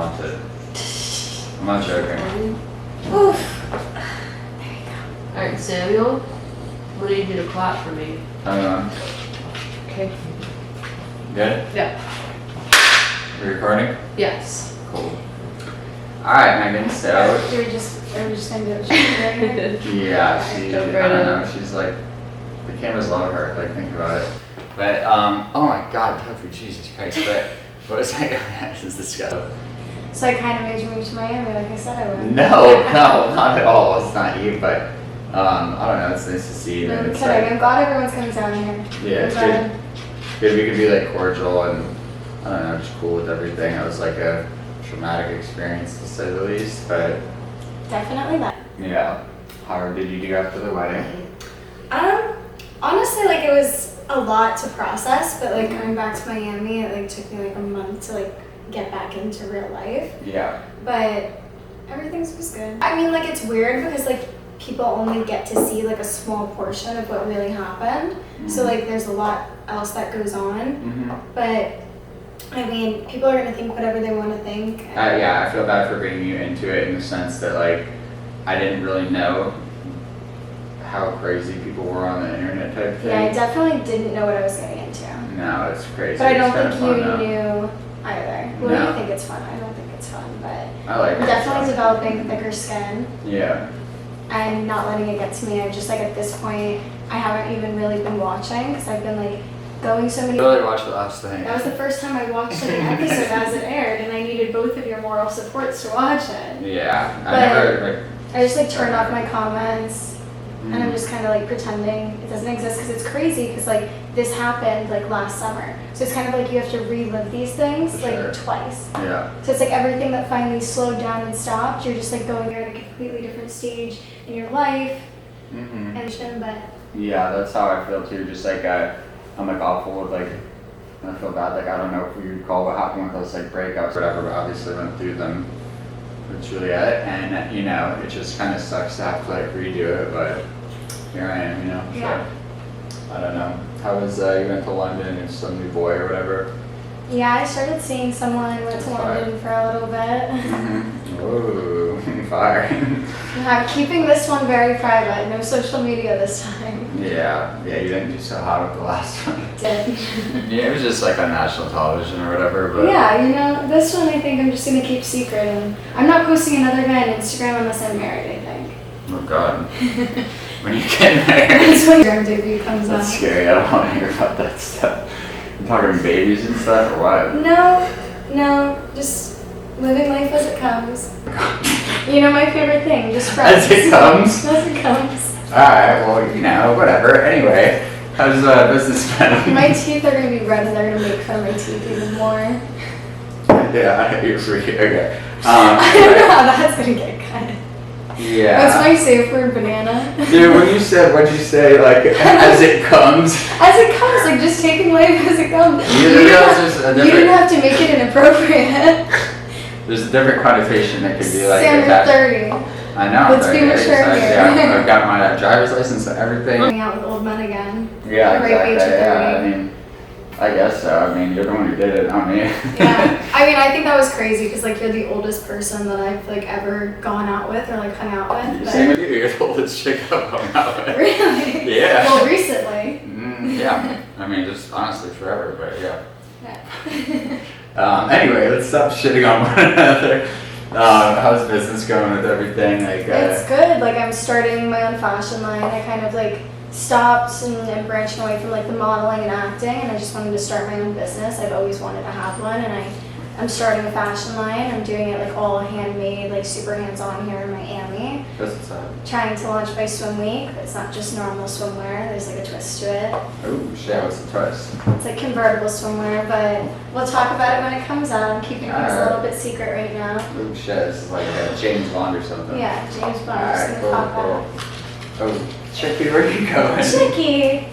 haunted. I'm not joking. Oof. There you go. Alright, Samuel, what do you do to clap for me? Okay. Good? Yeah. Are you recording? Yes. Cool. Alright, Megan, so. Are we just gonna do it right here? Yeah, I Jump don't right in. know, she's like, the cameras love her, like, think about it. But, oh my god, Tofu, Jesus Christ, but what was I gonna this is disgusting. So I kind of made you move to Miami, like I said I would. No, not at all, it's not you, but, I don't know, it's nice to see you. No, and I'm it's kidding. like, I'm glad everyone's coming down here. yeah, it's good. Good, we could be like cordial and, I don't know, just cool with everything. It was like a traumatic experience to say the least, but Definitely that. yeah. How did you do after the wedding? Honestly, like it was a lot to process, but like coming back to Miami, it like took me like a month to like get back into real life. Yeah. But everything was good. I mean, like it's weird because like people only get to see like a small portion of what really happened. So like there's a lot else that goes on. But I mean, people are gonna think whatever they want to think. Yeah, I feel bad for bringing you into it in the sense that like I didn't really know how crazy people were on the internet type thing. Yeah, I definitely didn't know what I was getting into. No, it's crazy. But I don't It's kinda think fun, you though. knew either. Well, No. you think it's fun. I don't think it's fun, but I like I'm it. definitely developing thicker skin Yeah. and not letting it get to me. I just like at this point, I haven't even really been watching because I've been like going so many. Really watch the last thing. That was the first time I watched like, an episode as it aired, and I needed both of your moral supports to watch it. Yeah. I But- never like. I just like turned off my comments. And I'm mm, just kind of like pretending it doesn't exist because it's crazy because like this happened like last summer. So it's kind of like you have to relive these things For like sure. twice. Yeah. So it's like everything that finally slowed down and stopped, you're just like going at a completely different stage in your life. But Yeah, that's how I feel too. Just like I'm like awful with like, I feel bad. Like I don't know if you recall what happened with those like breakups, or whatever. But obviously went through them with Juliet, and you know it just kind of sucks to have to like redo it. But here I am, you know. So, Yeah. I don't know. How was you went to London and some new boy or whatever? yeah, I started seeing someone, went to London for a little bit. Ooh, fire. I'm keeping this one very private, no social media this time. Yeah, you didn't do so hot with the last one. Did. Yeah, it was just like on national television or whatever. But Yeah, you know, this one I think I'm just gonna keep secret, and I'm not posting another guy on Instagram unless I'm married, I think. Oh God. When you get married. That's when your debut comes out. That's scary. I don't want to hear about that stuff. You talking babies and stuff or what? No, just living life as it comes. You know my favorite thing, just friends. As it comes? As it comes. Alright, well, you know, whatever. Anyway, how's business been? My teeth are gonna be red and they're gonna make fun of my teeth even more. Yeah, you're free. Okay. I don't know how that's gonna get cut. Yeah. What's my safe word, banana? Dude, when you said, what'd you say, like, as it comes? As it comes, like just taking life as it comes. You You didn't didn't have to make it inappropriate. There's a different connotation that could be like Sam, you're attached. 30. I know. Let's be but mature it's like, here. Yeah, I've got my driver's license and everything. Hanging out with old men again. Yeah, The rape age exactly. of Yeah, 30. I mean, I guess so. I mean, you're the one who did it, not me. Yeah, I mean, I think that was crazy because like you're the oldest person that I've like ever gone out with or like hung out with. Same with you. You're the oldest chick I've hung out with. Really? Yeah. Well, recently. Yeah. I mean, just honestly forever, but yeah. Yeah. Anyway, let's stop shitting on one another. How's business going with everything? Like, It's good. Like I'm starting my own fashion line. I kind of like stopped and branching away from like the modeling and acting, and I just wanted to start my own business. I've always wanted to have one, and I'm starting a fashion line. I'm doing it like all handmade, like super hands-on here in Miami. What's it say? Trying to launch by Swim Week, but it's not just normal swimwear. There's like a twist to it. Oh shit! What's the twist? It's like convertible swimwear, but we'll talk about it when it comes out. I'm keeping things a little bit secret right now. Oh shit! This is like James Bond or something. Yeah, James Bond. I'm Alright, just cool, gonna pop cool. Oh, Chicky, where are you going? that. Chicky!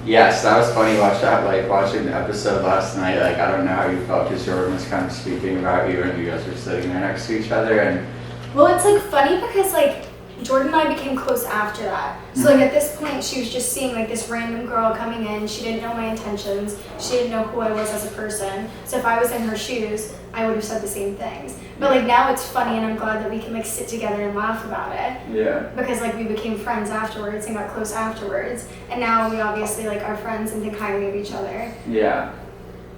Yes, that was funny. Watching the episode last night. Like, I don't know how you felt because Jordan was kind of speaking about you, and you guys were sitting there next to each other, and Well, it's like funny because like Jordan and I became close after that. So like at this point, she was just seeing like this random girl coming in. She didn't know my intentions. She didn't know who I was as a person. So if I was in her shoes, I would have said the same things. But like now it's funny, and I'm glad that we can like sit together and laugh about it. Yeah. Because like we became friends afterwards and got close afterwards. And now we obviously like are friends and think highly of each other. Yeah.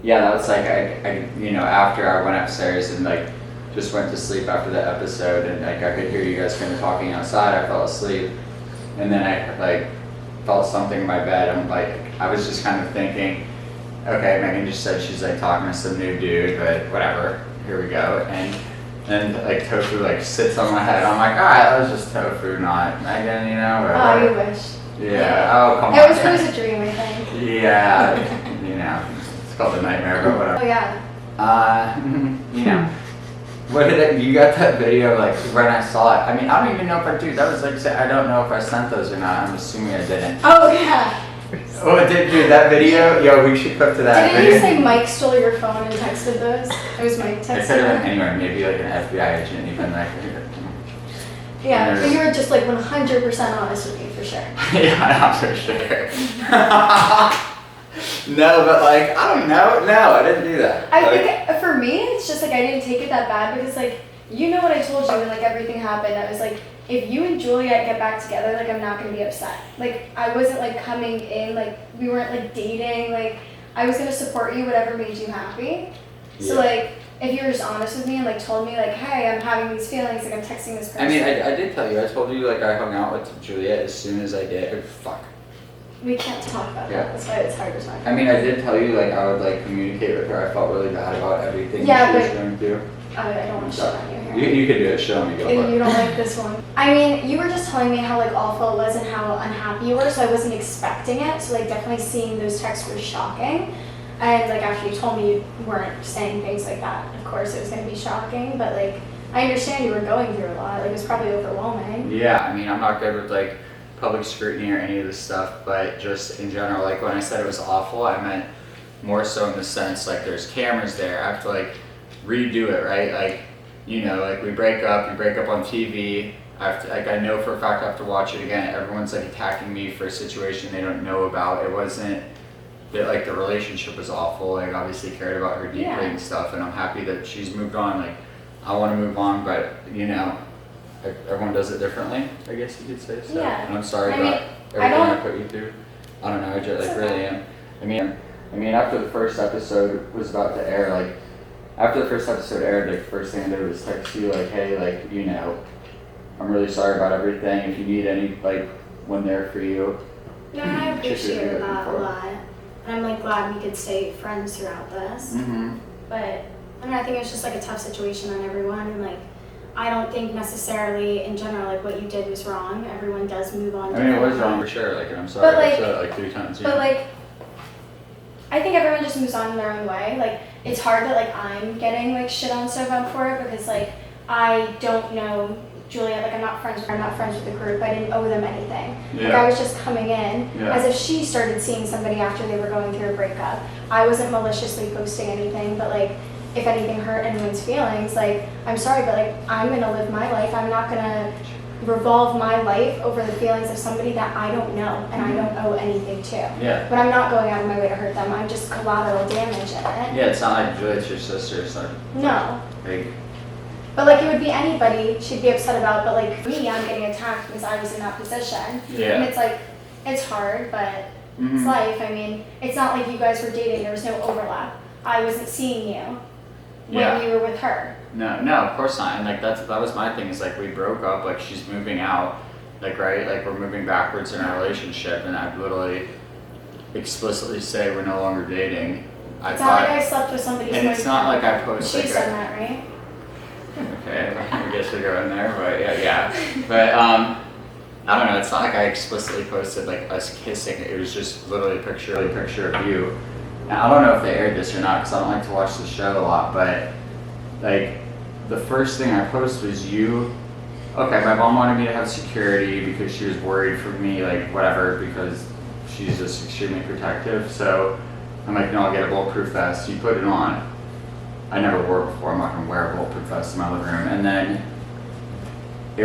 Yeah, that was like, I you know, after I went upstairs and like just went to sleep after the episode, and like I could hear you guys kind of talking outside, I fell asleep. And then I like felt something in my bed. I'm like, I was just kind of thinking, okay, Megan just said she's like talking to some new dude, but whatever, here we go. And then like tofu like sits on my head. I'm like, all right, that was just tofu, not Megan, you know? Or, Oh, you wish. yeah, oh, come on. It was a dream, I think. Yeah, you know, it's called a nightmare, but whatever. Oh yeah. You know, what did it, you got that video like when I saw it? I mean, I don't even know if I do. That was like, I don't know if I sent those or not. I'm assuming I didn't. Oh yeah. Oh, dude, that video? Yo, we should clip to that Didn't video. you say Mike stole your phone and texted those? It was Mike It texted could have them. been anywhere, maybe like an FBI agent, even like. Yeah, but you were just like 100% honest with me for sure. Yeah, for sure. No, but like, I don't know. No, I didn't do that. I Like, think for me, it's just like I didn't take it that bad because like you know what I told you when like everything happened. I was like, if you and Juliet get back together, like I'm not gonna be upset. Like I wasn't like coming in, like we weren't like dating. Like I was gonna support you, whatever made you happy. So Yeah. like if you were just honest with me and like told me like, hey, I'm having these feelings, like I'm texting this person. I mean, I did tell you. I told you like I hung out with Juliet as soon as I did. Oh, fuck. We can't talk about Yeah. that. That's why it's hard to talk. I mean, I did tell you like I would like communicate with her. I felt really bad about everything Yeah, she was but- going through. I don't want to shit on you here. You could do it. Show me. Go for You it. don't like this one. I mean, you were just telling me how like awful it was and how unhappy you were, so I wasn't expecting it. So like definitely seeing those texts was shocking. And like after you told me you weren't saying things like that, of course it was gonna be shocking. But like I understand you were going through a lot. Like it was probably overwhelming. Yeah, I mean, I'm not good with like public scrutiny or any of this stuff, but just in general, like when I said it was awful, I meant more so in the sense like there's cameras there. I have to like redo it, right? Like, you know, like we break up on TV. I have to, like I know for a fact I have to watch it again. Everyone's like attacking me for a situation they don't know about. It wasn't that like the relationship was awful. Like obviously cared about her deeply Yeah. and stuff, and I'm happy that she's moved on. Like I want to move on, but you know, everyone does it differently, I guess you could say. So, Yeah. and I'm sorry I mean, about I everything I don't- put you through. I don't know, I just It's like okay. really am. I mean, after the first episode was about to air, like after the first episode aired, like first thing I did was text you like, hey, like you know, I'm really sorry about everything. If you need any, like, when there for you. No, and I Just as appreciate you're that a looking for. lot. And I'm like glad we could stay friends throughout this. Mm-hmm. But I mean, I think it's just like a tough situation on everyone, and like I don't think necessarily in general like what you did was wrong. Everyone does move on. I mean, it was differently. wrong for sure. Like, and I'm sorry. But, like- I said it like 3 times. But like, I think everyone just moves on in their own way. Like, it's hard that like I'm getting like shit on so bad for it because like I don't know Juliet. Like I'm not friends with the group. I didn't owe them anything. Like I was just coming in Yeah. as if she started seeing somebody after they were going through a breakup. I wasn't maliciously posting anything, but like if anything hurt anyone's feelings, like I'm sorry, but like I'm gonna live my life. I'm not gonna revolve my life over the feelings of somebody that I don't know and I don't owe anything to. Yeah. But I'm not going out of my way to hurt them. I'm just collateral damage in it. Yeah, it's not like Juliet's your sister. It's not No. like. But like it would be anybody she'd be upset about, but like for me, I'm getting attacked because I was in that position. And Yeah. it's like, it's hard, but Mhm. it's life. I mean, it's not like you guys were dating, there was no overlap. I wasn't seeing you when Yeah. you were with her. No, of course not. And like that was my thing. Is like we broke up. Like she's moving out. Like right. Like we're moving backwards in our relationship, and I'd literally explicitly say we're no longer dating. I It's not like I slept with somebody's and it's not like I post She's like done that, right? Okay, I guess we're going there, but yeah. But I don't know. It's not like I explicitly posted like us kissing. It was just literally a picture of you. And I don't know if they aired this or not because I don't like to watch the show a lot. But like the first thing I posted was you. Okay, my mom wanted me to have security because she was worried for me, like whatever, because she's just extremely protective. So I'm like, no, I'll get a bulletproof vest. You put it on. I never wore it before. I'm not gonna wear a bulletproof vest in my living room. And then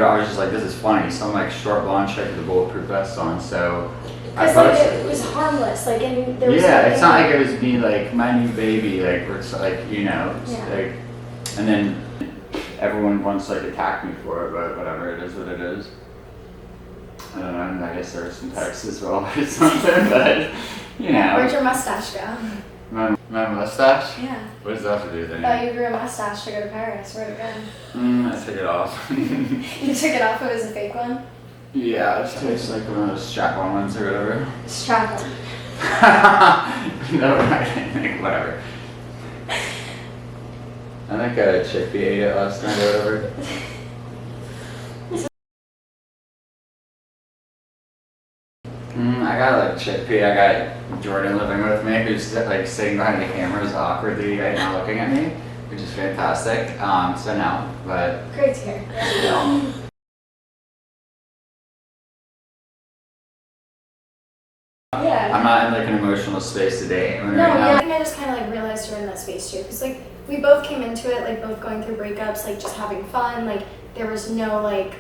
I was just like, this is funny. Some like short blonde chick with a bulletproof vest on. So I Because thought like it was harmless, like and there was yeah, it's not nothing- like it was me like my new baby, like it's like you know, it's Yeah. like, and then everyone wants to like attack me for it, but whatever, it is what it is. I don't know. I guess there was some texts as well or something, but you know. Where'd your mustache go? My mustache? Yeah. What does that have to do with Thought anything? you grew a mustache to go to Paris. Where'd it go? I took it off. You took it off. It was a fake one. Yeah, it tastes like one of those strap-on ones or whatever. Strap on. No, I didn't think, whatever. I think a chickpea ate it last night or whatever. I got like chickpea. I got Jordan living with me, who's like sitting behind the cameras awkwardly right now looking at me, which is fantastic. So no, but Great to hear. yeah. Yeah. I'm not in like an emotional space today. No, yeah, I think I just kind of like realized you're in that space too, because like we both came into it like both going through breakups, like just having fun, like there was no like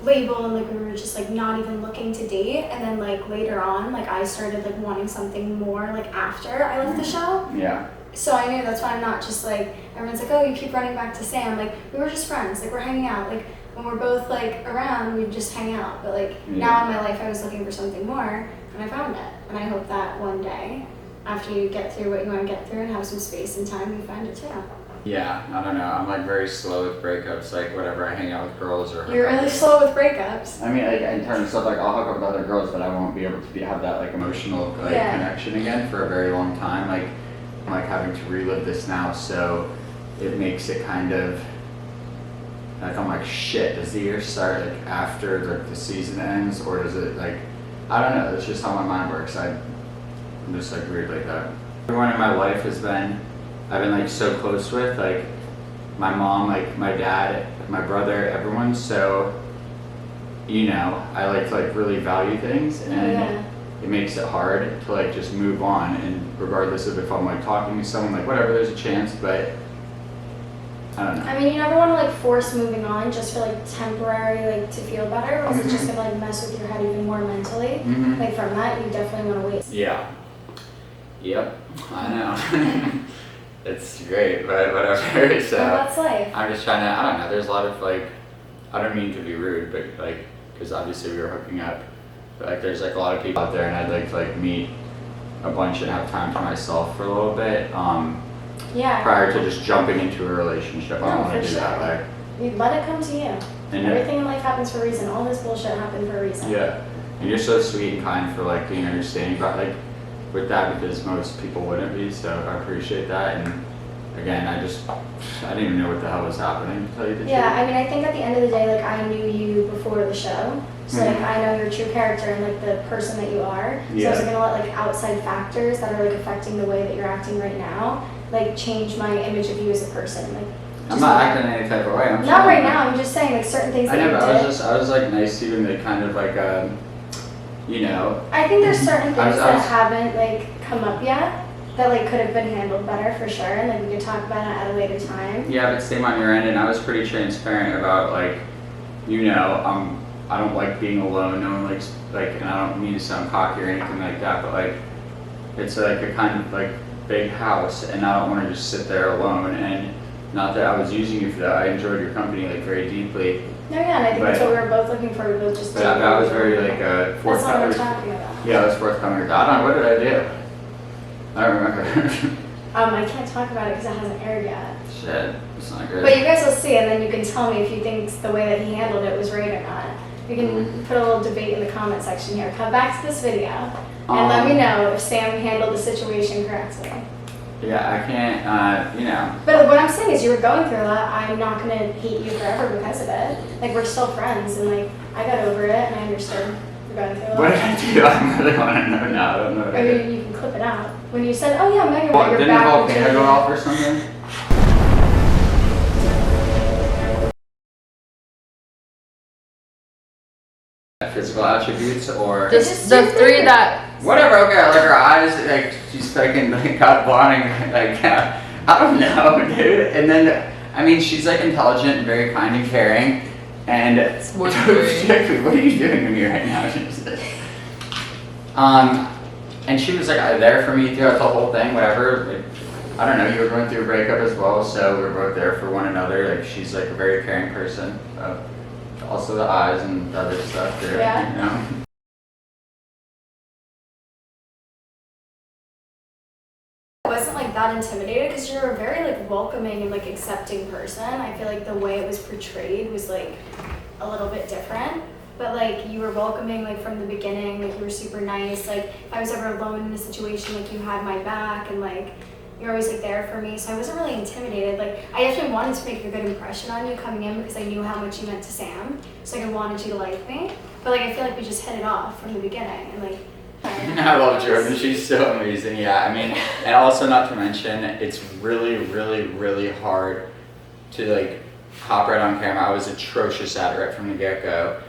label and like we were just like not even looking to date, and then like later on like I started like wanting something more like after I left the show. Yeah. So I knew that's why I'm not just like everyone's like, oh, you keep running back to Sam. Like we were just friends, like we're hanging out, like when we're both like around we just hang out, but like now in my life I was looking for something more and I found it, and I hope that one day after you get through what you want to get through and have some space and time, you find it too. Yeah, I don't know. I'm like very slow with breakups. Like whatever, I hang out with girls or. You're really slow with breakups. I mean, like in terms of stuff, like I'll hook up with other girls, but I won't be able to have that like emotional like connection again for a very long time. Like I'm like having to relive this now, so it makes it kind of like I'm like shit. Does the year start like after the season ends, or does it like I don't know. That's just how my mind works. I'm just like weird like that. Everyone in my life I've been like so close with, like my mom, like my dad, my brother, everyone. So, you know, I like to like really value things, and it makes it hard to like just move on. And regardless of if I'm like talking to someone, like whatever, there's a chance, but I don't know. I mean, you never want to like force moving on just for like temporary, like to feel better, because it's just gonna like mess with your head even more mentally. Like from that, you definitely want to wait. Yeah. Yep. I know. It's great, but whatever. So Well, that's life. I'm just trying to. I don't know. There's a lot of like. I don't mean to be rude, but like, because obviously we were hooking up. But like, there's like a lot of people out there, and I'd like to like meet a bunch and have time for myself for a little bit. Yeah. Prior to just jumping into a relationship, I don't want to do that. Like, You let it come to you. and Everything in life happens for a reason. All this bullshit happened for a reason. yeah, and you're so sweet and kind for like being understanding about like with that, because most people wouldn't be. So I appreciate that. And again, I didn't even know what the hell was happening, to tell you the truth. Yeah, I mean, I think at the end of the day, like, I knew you before the show. So, like, I know your true character and, like, the person that you are. So I wasn't gonna let, like, outside factors that are, like, affecting the way that you're acting right now, like, change my image of you as a person. Like, I'm not acting any type of way. I'm not right now. I'm just saying, like, certain things I that know, you but did. I was like nice to you, and they kind of like, you know. I think there's certain I things was- that haven't, like, come up yet that, like, could have been handled better for sure. And, like, we could talk about it at a later time. Yeah, but same on your end, and I was pretty transparent about like, you know, I don't like being alone. No one likes like, and I don't mean to sound cocky or anything like that, but like, it's like a kind of like big house, and I don't want to just sit there alone. And not that I was using you for that. I enjoyed your company like very deeply. No, yeah, and I think that's But- what we were both looking for. We both just But did I was what we very were like looking for. That's not what forthcoming. we're talking about. Yeah, I was forthcoming. I don't know, what did I do? I don't remember. I can't talk about it because it hasn't aired yet. Shit, it's not good. But you guys will see, and then you can tell me if you think the way that he handled it was right or not. We can put a little debate in the comment section here. Come back to this video and let me know if Sam handled the situation correctly. Yeah, I can't, you know. But what I'm saying is you were going through a lot. I'm not going to hate you forever because of it. Like, we're still friends, and, like, I got over it, and I understood you're going through a lot. What did I do? I really want to know now. I don't know what I Or did. you can clip it out. When you said, oh, yeah, Megan, What, you're didn't the back with volcano go Jordana. off or something? Physical attributes or Just The do three three. that whatever. Okay, like her eyes, like she's fucking like got blonde, like I don't know, dude. And then I mean, she's like intelligent and very kind and caring, And more than three. what are you doing to me right now? She said. And she was like there for me throughout the whole thing, whatever. Like, I don't know, you were going through a breakup as well, so we were both there for one another. Like, she's like a very caring person. Also the eyes and the other stuff there, Yeah. you know? I wasn't like that intimidated because you're a very like welcoming and like accepting person. I feel like the way it was portrayed was like a little bit different. But like you were welcoming like from the beginning, like you were super nice. Like if I was ever alone in a situation, like you had my back and like you're always like there for me. So I wasn't really intimidated. Like I definitely wanted to make a good impression on you coming in because I knew how much you meant to Sam. So like I wanted you to like me. But like I feel like we just hit it off from the beginning and like I love Jordan. She's so amazing. Yeah, I mean, and also not to mention, it's really, really, really hard to like hop right on camera. I was atrocious at it right from the get-go.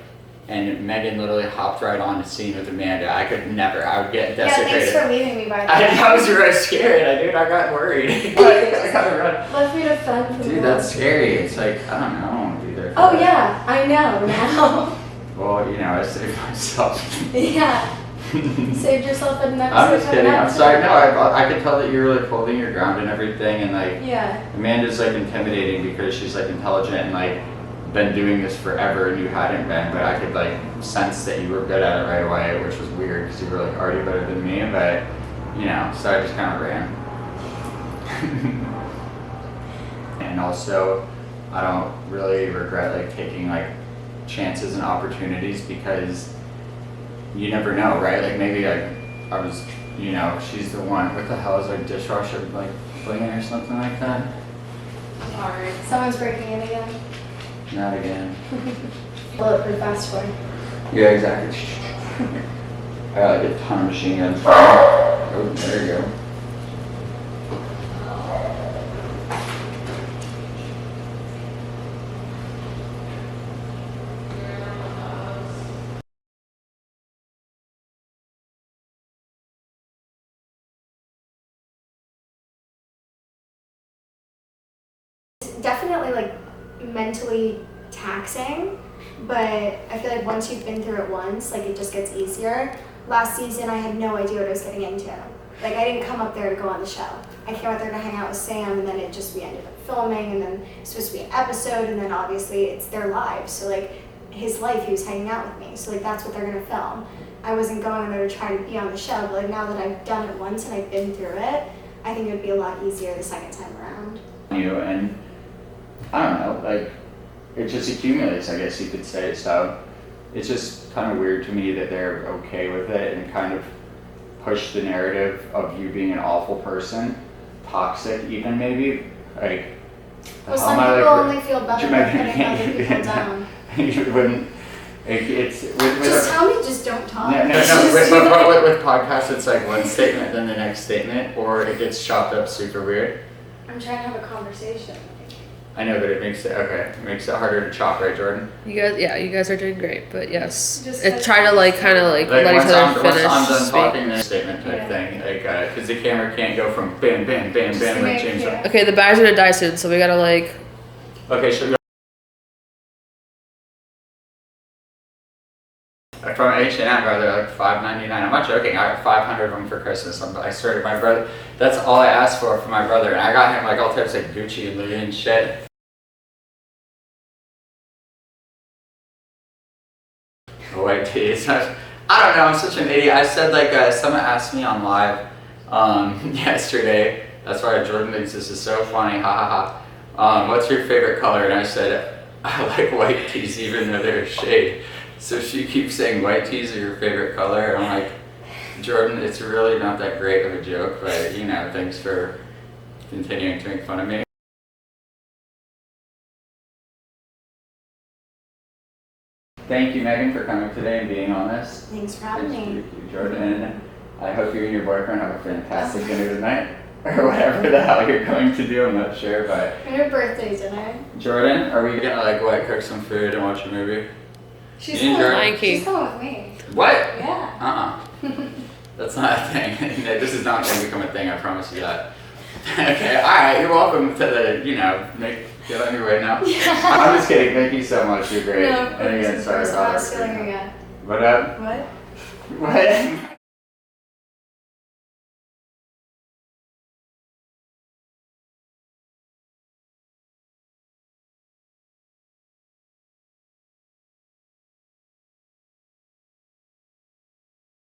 And Meghan literally hopped right on the scene with Amanda. I could never. I would get desecrated. Yeah, thanks for leaving me by the way. I was really scared. I got worried. I gotta run. Left me to fend for Dude, that's scary. It's like, I don't know. I don't want to be there. Oh yeah, I know now. Well, you know, I saved myself. Yeah. Saved yourself an episode. I'm just kidding. I'm sorry. No, I could tell that you were like holding your ground and everything, and like Yeah. Amanda's like intimidating because she's like intelligent and like been doing this forever, and you hadn't been. But I could like sense that you were good at it right away, which was weird because you were like already better than me. But you know, so I just kind of ran. And also, I don't really regret like taking like chances and opportunities because you never know, right? Like maybe I was, you know, she's the one. What the hell is like dishwasher like flinging or something like that? Sorry. Someone's breaking in again. Not again. Bulletproof fast forward. Yeah, exactly. I got like a ton of machine guns. Oh, there you go. Definitely like mentally taxing, but I feel like once you've been through it once, like it just gets easier. Last season I had no idea what I was getting into. Like I didn't come up there to go on the show. I came out there to hang out with Sam, and then we ended up filming, and then it's supposed to be an episode, and then obviously it's their lives. So like his life, he was hanging out with me. So like that's what they're gonna film. I wasn't going there to try to be on the show, but like now that I've done it once and I've been through it, I think it would be a lot easier the second time around. You and I don't know, like it just accumulates, I guess you could say. So it's just kind of weird to me that they're okay with it and kind of push the narrative of you being an awful person, toxic even maybe. Like, Well, some people only feel better by putting other people down. You wouldn't. It's Just tell me, just don't talk. No. With podcasts, it's like one statement, then the next statement, or it gets chopped up super weird. I'm trying to have a conversation. I know, but it makes it harder to chop, right, Jordan? You guys are doing great, but yes, Just try to like kind of like let each other finish. Once I'm done speak. talking, this statement type thing, like, because the camera can't go from bam, bam, bam, Just bam, to like make James. clear. Okay, the battery's gonna die soon, so we gotta like. Okay, should we go? From H&M, bro, they're like $5.99. I'm not joking. I got 500 of them for Christmas. I started my brother. That's all I asked for my brother, and I got him like all types of Gucci and Louis and shit. White tees. I don't know. I'm such an idiot. I said like someone asked me on live yesterday. That's why Jordan thinks this is so funny. Ha ha ha. What's your favorite color? And I said I like white tees, even though they're a shade. So she keeps saying white tees are your favorite color. And I'm like, Jordan, it's really not that great of a joke, but you know, thanks for continuing to make fun of me. Thank you, Meghan, for coming today and being on this. Thanks for having me. Thank you, Jordan. I hope you and your boyfriend have a fantastic dinner tonight, or whatever the hell you're going to do. I'm not sure, but. And her birthday dinner. Jordan, are we gonna like what, cook some food and watch a movie? She's You and Jordan? Lion King. She's going with me. What? Yeah. That's not a thing. This is not going to become a thing. I promise you that. Okay, alright, you're welcome to the, get on your way now. I'm just kidding, thank you so much, you're great. No, of And again, course, sorry of course. about I was feeling again. What up? What? What?